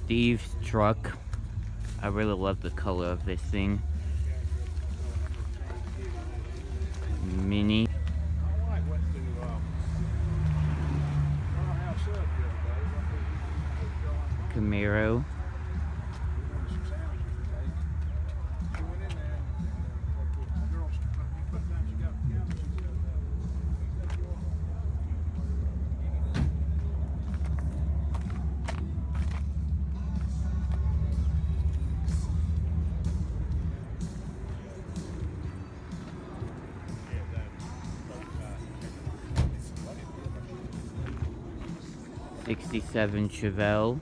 Steve's truck. I really love the color of this thing. Mini. Camaro. '67 Chevelle.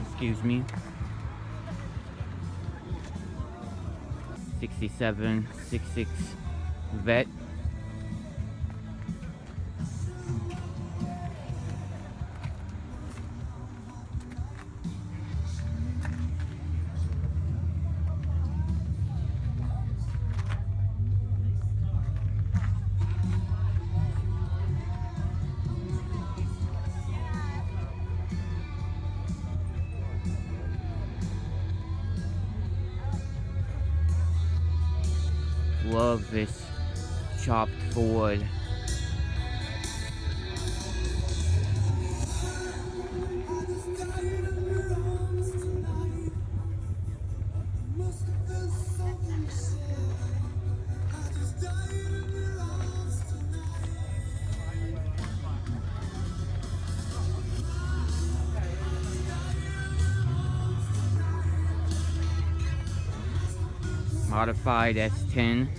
Excuse me. '67 66 Vet. Love this chopped Ford. Modified S10.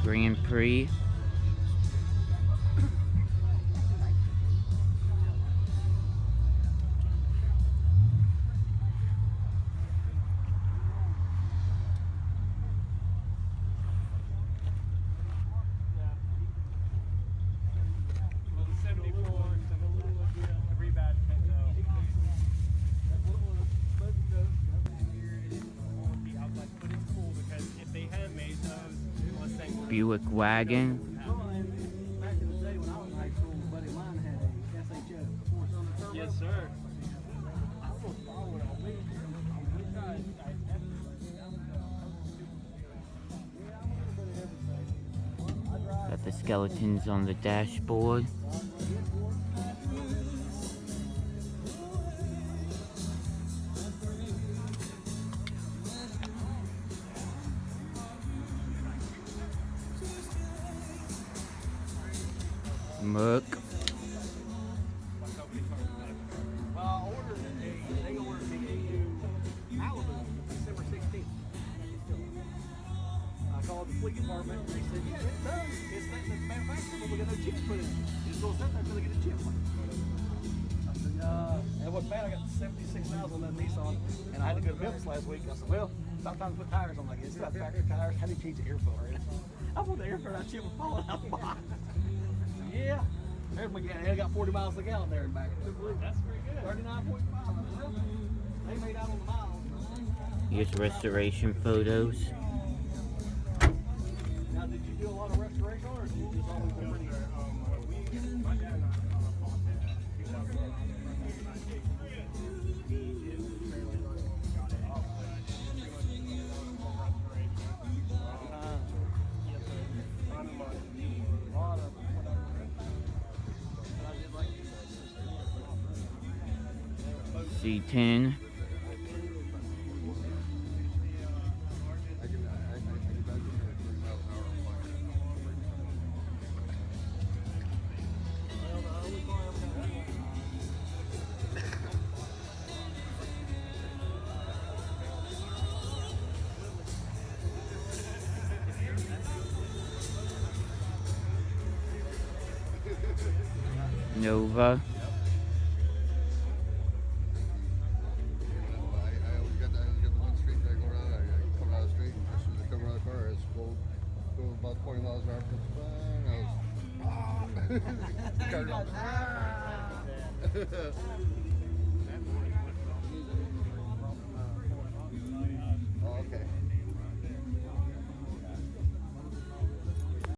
Grand Prix. Buick wagon. Yes, sir. Got the skeletons on the dashboard. Merc. I ordered they ordered me a new Malibu December 16th. I called the fleet department and they said, yeah, it's done. It's sitting at the manufacturer, but we got no chips put in it. It's going to sit there until they get a chip. I said, it wasn't bad. I got 76,000 on that Nissan, and I had to go to Memphis last week. I said, well, about time to put tires on. Like, it's got factory tires. How do you change the air filter? I put the air filter, that chip was falling out of the box. Yeah. There's my gas. I got 40 miles a gallon there and back. That's pretty good. 39.5. They made out on the miles. Here's restoration photos. Now, did you do a lot of restoration or did you just always do pretty? My dad C10. Nova. I always got the one street that I go around. I come out of the street, and as soon as I come around the corner, it's go about 20 miles an hour. Car goes, oh, okay.